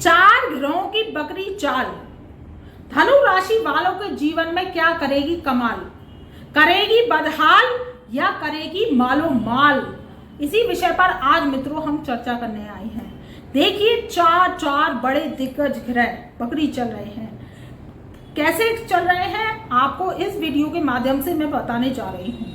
चार ग्रहों की बकरी चाल धनु राशि वालों के जीवन में क्या करेगी कमाल, करेगी बदहाल या करेगी मालो माल। इसी विषय पर आज मित्रों हम चर्चा करने आए हैं। देखिए चार चार बड़े दिग्गज ग्रह बकरी चल रहे हैं। कैसे चल रहे हैं आपको इस वीडियो के माध्यम से मैं बताने जा रही हूँ,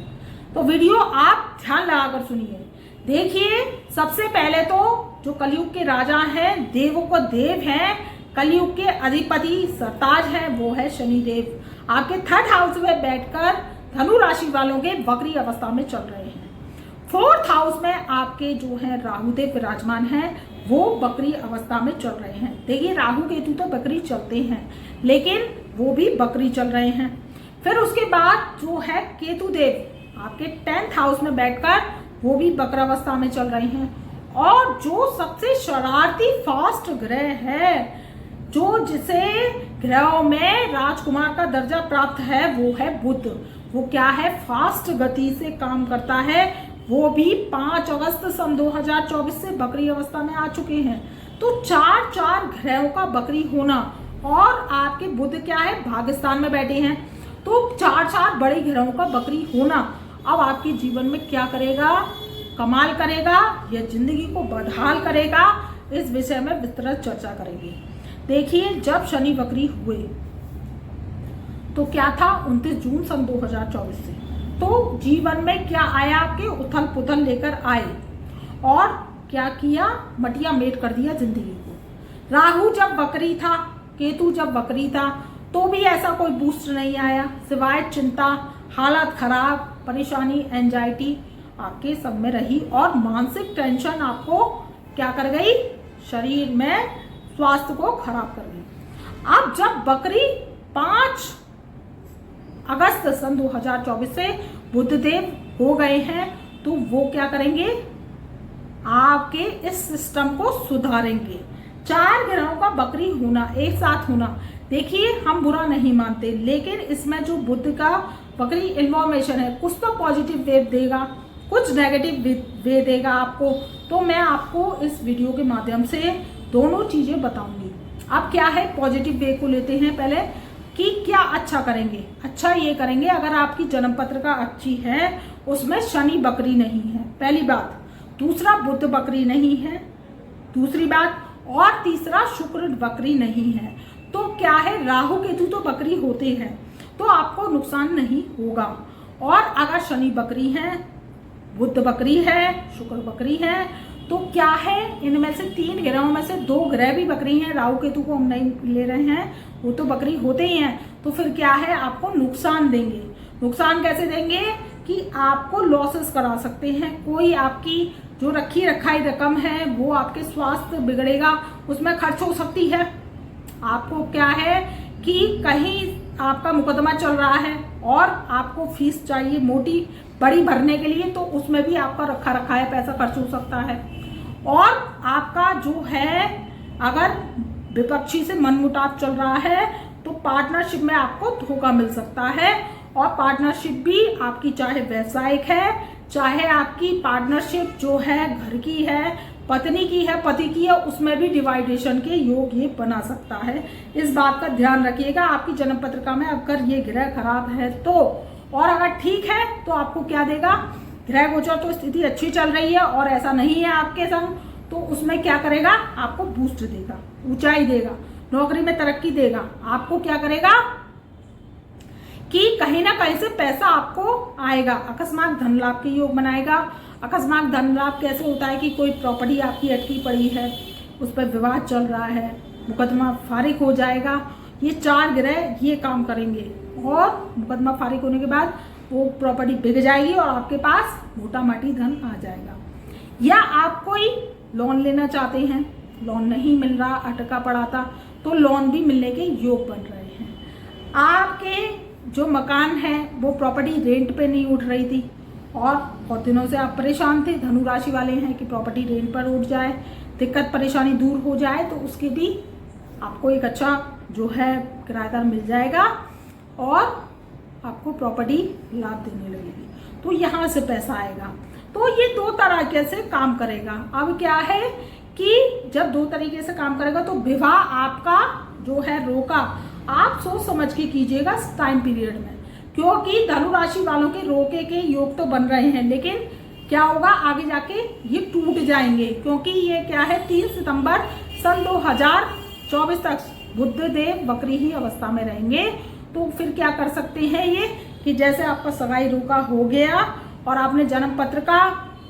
तो वीडियो आप ध्यान लगाकर सुनिए। देखिए सबसे पहले तो जो कलयुग के राजा हैं, देवों को देव हैं, कलयुग के अधिपति सरताज हैं, वो है शनि देव। आपके थर्ड हाउस में बैठकर धनु राशि वालों के बकरी अवस्था में चल रहे हैं। फोर्थ हाउस में आपके जो है राहु देव विराजमान हैं, वो बकरी अवस्था में चल रहे हैं। देखिए राहु केतु तो बकरी चलते हैं, लेकिन वो भी बकरी चल रहे हैं। फिर उसके बाद जो है केतु देव आपके 10th हाउस में बैठकर वो भी बकरा अवस्था में चल रहे हैं। और जो सबसे शरारती फास्ट ग्रह है, जो जिसे ग्रहों में राजकुमार का दर्जा प्राप्त है, वो है बुध। वो क्या है, फास्ट गति से काम करता है। वो भी 5 अगस्त सन 2024 से बकरी अवस्था में आ चुके हैं। तो चार चार ग्रहों का बकरी होना, और आपके बुध क्या है भाग्यस्थान में बैठे हैं, तो चार चार बड़े ग्रहों का बकरी होना अब आपके जीवन में क्या करेगा, कमाल करेगा या जिंदगी को बदहाल करेगा, इस विषय में विस्तृत चर्चा करेंगे। देखिए जब शनि बकरी हुए तो क्या था, 29 जून सन 2024 से तो जीवन में क्या आया, आपके उथल पुथल लेकर आए और क्या किया, मटिया मेट कर दिया जिंदगी को। राहु जब बकरी था, केतु जब बकरी था, तो भी ऐसा कोई बूस्ट नहीं आया, सिवाय चिंता, हालत खराब, परेशानी, एंजाइटी आपके सब में रही और मानसिक टेंशन आपको क्या कर गई, शरीर में स्वास्थ्य को खराब कर गई। अब जब बकरी 5 अगस्त सन 2024 से बुधदेव हो गए हैं, तो वो क्या करेंगे, आपके इस सिस्टम को सुधारेंगे। चार ग्रहों का बकरी होना, एक साथ होना, देखिए हम बुरा नहीं मानते, लेकिन इसमें जो बुध का बकरी इन्फॉर्मेशन है, कुछ तो पॉजिटिव वेव देगा, कुछ नेगेटिव वे देगा आपको। तो मैं आपको इस वीडियो के माध्यम से दोनों चीजें बताऊंगी। अब क्या है, पॉजिटिव वे को लेते हैं पहले कि क्या अच्छा करेंगे। अच्छा ये करेंगे, अगर आपकी जन्म पत्रिका अच्छी है, उसमें शनि बकरी नहीं है, पहली बात। दूसरा बुध बकरी नहीं है, दूसरी बात। और तीसरा शुक्र बकरी नहीं है। तो क्या है, राहु केतु तो बकरी होते हैं, तो आपको नुकसान नहीं होगा। और अगर शनि बकरी है, बुध बकरी है, शुक्र बकरी है, तो क्या है, इनमें से 3 ग्रहों में से 2 ग्रह भी बकरी हैं। राहु केतु को हम नहीं ले रहे हैं, वो तो बकरी होते ही हैं। तो फिर क्या है, आपको नुकसान देंगे। नुकसान कैसे देंगे कि आपको लॉसेस करा सकते हैं। कोई आपकी जो रखी रखाई रकम है, वो आपके स्वास्थ्य बिगड़ेगा, उसमें खर्च हो सकती है। आपको क्या है कि कहीं आपका मुकदमा चल रहा है और आपको फीस चाहिए मोटी बड़ी भरने के लिए, तो उसमें भी आपका रखा रखा है पैसा खर्च हो सकता है। और आपका जो है, अगर विपक्षी से मनमुटाव चल रहा है, तो पार्टनरशिप में आपको धोखा मिल सकता है। और पार्टनरशिप भी आपकी चाहे व्यवसायिक है, चाहे आपकी पार्टनरशिप जो है घर की है, पत्नी की है, पति की है, उसमें भी डिवाइडेशन के योग ये बना सकता है। इस बात का ध्यान रखिएगा। आपकी जन्म पत्रिका में अगर ये ग्रह खराब है तो, और अगर ठीक है तो आपको क्या देगा, ग्रह गोचर तो स्थिति अच्छी चल रही है और ऐसा नहीं है आपके संग, तो उसमें क्या करेगा, आपको बूस्ट देगा, ऊंचाई देगा, नौकरी में तरक्की देगा। आपको क्या करेगा कि कहीं ना कहीं से पैसा आपको आएगा, अकस्मात धन लाभ के योग बनाएगा। अकस्मात धन लाभ कैसे होता है कि कोई प्रॉपर्टी आपकी अटकी पड़ी है, उस पर विवाद चल रहा है, मुकदमा फारिग हो जाएगा। ये 4 ग्रह ये काम करेंगे और मुकदमा फारिग होने के बाद वो प्रॉपर्टी बिक जाएगी और आपके पास मोटा माटी धन आ जाएगा। या आप कोई लोन लेना चाहते हैं, लोन नहीं मिल रहा, अटका पड़ा था, तो लोन भी मिलने के योग बन रहे हैं। आपके जो मकान है वो प्रॉपर्टी रेंट पे नहीं उठ रही थी और बहुत दिनों से आप परेशान थे, धनु राशि वाले हैं कि प्रॉपर्टी रेंट पर उठ जाए, दिक्कत परेशानी दूर हो जाए, तो उसके भी आपको एक अच्छा जो है किराएदार मिल जाएगा और आपको प्रॉपर्टी लाभ देने लगेगी, तो यहाँ से पैसा आएगा। तो ये 2 तरीके से काम करेगा। अब क्या है कि जब 2 तरीके से काम करेगा तो विवाह आपका जो है रोका आप सोच समझ के कीजिएगा इस टाइम पीरियड में, क्योंकि धनु राशि वालों के रोके के योग तो बन रहे हैं, लेकिन क्या होगा आगे जाके ये टूट जाएंगे, क्योंकि ये क्या है 3 सितंबर सन 2024 तक बुध देव वक्री ही अवस्था में रहेंगे। तो फिर क्या कर सकते हैं ये कि जैसे आपका सगाई रोका हो गया और आपने जन्म पत्र का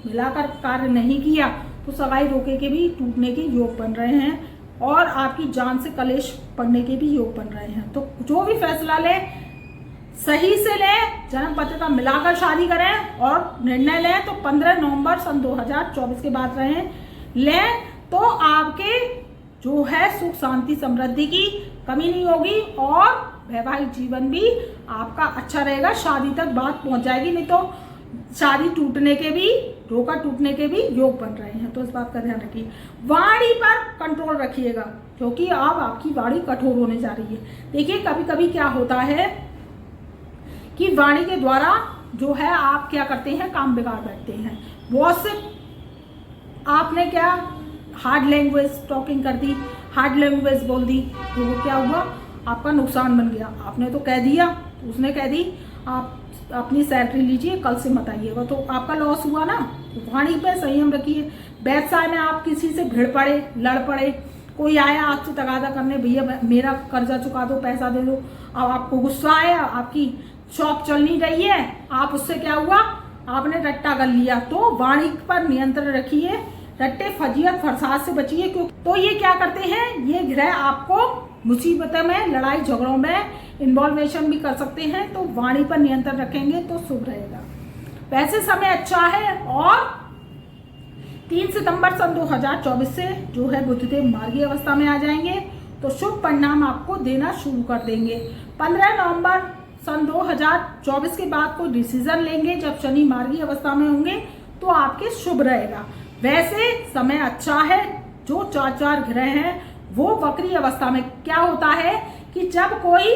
मिलाकर कार्य नहीं किया तो सगाई रोके के भी टूटने के योग बन रहे हैं और आपकी जान से कलेश पड़ने के भी योग बन रहे हैं। तो जो भी फैसला ले सही से लें, जन्म पत्र का मिलाकर शादी करें और निर्णय लें तो 15 नवंबर सन 2024 के बाद लें तो आपके जो है सुख शांति समृद्धि की कमी नहीं होगी और वैवाहिक जीवन भी आपका अच्छा रहेगा, शादी तक बात पहुंच जाएगी, नहीं तो शादी टूटने के भी रोका टूटने के भी योग बन रहे हैं। तो इस बात का ध्यान रखिए। वाणी पर कंट्रोल रखिएगा क्योंकि अब आपकी वाणी कठोर होने जा रही है। देखिए कभी कभी क्या होता है कि वाणी के द्वारा जो है आप क्या करते हैं काम बिगाड़ बैठते हैं। बहुत से आपने क्या हार्ड लैंग्वेज टॉकिंग कर दी, हार्ड लैंग्वेज बोल दी, तो वो क्या हुआ आपका नुकसान बन गया। आपने तो कह दिया, उसने कह दी आप अपनी सैलरी लीजिए कल से मत आइएगा, तो आपका लॉस हुआ ना। तो वाणी पे संयम रखिए। व्यवसाय में आप किसी से भिड़ पड़े, लड़ पड़े, कोई आया आपसे तगादा करने, भैया मेरा कर्जा चुका दो, पैसा दे दो, अब आपको गुस्सा आया, आपकी शॉप चल नहीं रही है, आप उससे क्या हुआ आपने रट्टा कर लिया। तो वाणी पर नियंत्रण रखिए, रट्टे फजीयत फरसाद से बचिए। क्यों तो ये क्या करते हैं, ये ग्रह आपको मुसीबतों में लड़ाई झगड़ों में इन्वॉल्वेशन भी कर सकते हैं। तो वाणी पर नियंत्रण रखेंगे तो शुभ रहेगा। वैसे समय अच्छा है और 3 सितंबर सन 2024 से जो है बुधदेव मार्गी अवस्था में आ जाएंगे तो शुभ परिणाम आपको देना शुरू कर देंगे। 15 नवंबर सन 2024 के बाद कोई डिसीजन लेंगे जब शनि मार्गी अवस्था में होंगे तो आपके शुभ रहेगा। वैसे समय अच्छा है। जो 4 ग्रह हैं वो वक्री अवस्था में क्या होता है कि जब कोई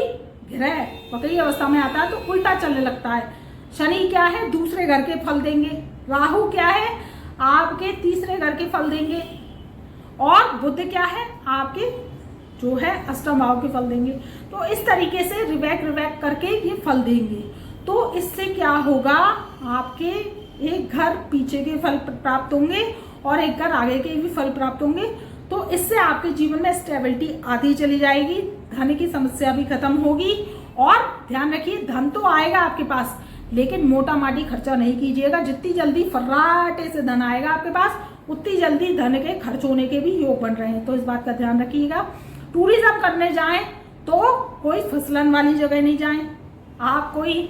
ग्रह वक्री अवस्था में आता है तो उल्टा चलने लगता है। शनि क्या है दूसरे घर के फल देंगे, राहु क्या है आपके तीसरे घर के फल देंगे और बुध क्या है आपके जो है अष्टम भाव के फल देंगे। तो इस तरीके से रिवैक करके ये फल देंगे। तो इससे क्या होगा आपके एक घर पीछे के फल प्राप्त होंगे और एक घर आगे के भी फल प्राप्त होंगे। तो इससे आपके जीवन में स्टेबिलिटी आती चली जाएगी, धन की समस्या भी खत्म होगी। और ध्यान रखिए धन तो आएगा आपके पास लेकिन मोटा माटी खर्चा नहीं कीजिएगा। जितनी जल्दी फर्राटे से धन आएगा आपके पास उतनी जल्दी धन के खर्च होने के भी योग बन रहे हैं। तो इस बात का ध्यान रखिएगा। टूरिज्म करने जाएं तो कोई फिसलन वाली जगह नहीं जाएं। आप कोई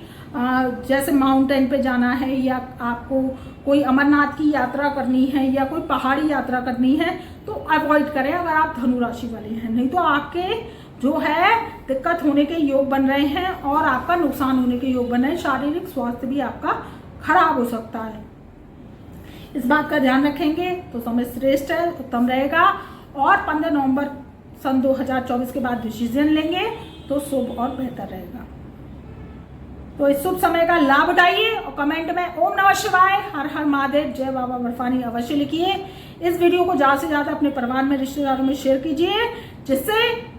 जैसे माउंटेन पे जाना है या आपको कोई अमरनाथ की यात्रा करनी है या कोई पहाड़ी यात्रा करनी है तो अवॉइड करें अगर आप धनु राशि वाले हैं, नहीं तो आपके जो है दिक्कत होने के योग बन रहे हैं और आपका नुकसान होने के योग बन रहे हैं। शारीरिक स्वास्थ्य भी आपका खराब हो सकता है। इस बात का ध्यान रखेंगे तो समय श्रेष्ठ है, उत्तम रहेगा। और 15 नवंबर सन 2024 के बाद डिसीजन लेंगे तो शुभ और बेहतर रहेगा। तो इस शुभ समय का लाभ उठाइए और कमेंट में ओम नमः शिवाय, हर हर महादेव, जय बाबा बर्फानी अवश्य लिखिए। इस वीडियो को ज़्यादा से ज़्यादा अपने परिवार में रिश्तेदारों में शेयर कीजिए जिससे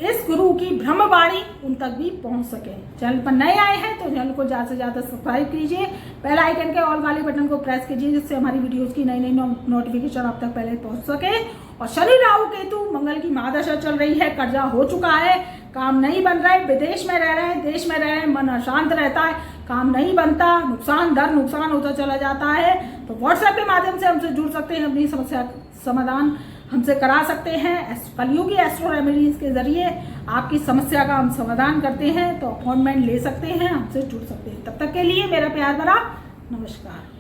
इस गुरु की ब्रह्मवाणी उन तक भी पहुंच सके। चैनल पर नए आए हैं तो चैनल को ज़्यादा से ज़्यादा सब्सक्राइब कीजिए, बेल आइकन के ऑल वाले बटन को प्रेस कीजिए जिससे हमारी वीडियोस की नई नोटिफिकेशन आप तक पहले पहुंच सके। और शनि राहु केतु मंगल की महादशा चल रही है, कर्जा हो चुका है, काम नहीं बन रहा है, विदेश में रह रहे हैं, देश में रह रहे हैं, मन अशांत रहता है, काम नहीं बनता, नुकसान होता चला जाता है, तो व्हाट्सएप के माध्यम से हमसे जुड़ सकते हैं, अपनी समस्या समाधान हमसे करा सकते हैं। कलयुगी एस्ट्रो रेमेडीज के जरिए आपकी समस्या का हम समाधान करते हैं, तो अपॉइंटमेंट ले सकते हैं, हमसे जुड़ सकते हैं। तब तक के लिए मेरा प्यार भरा नमस्कार।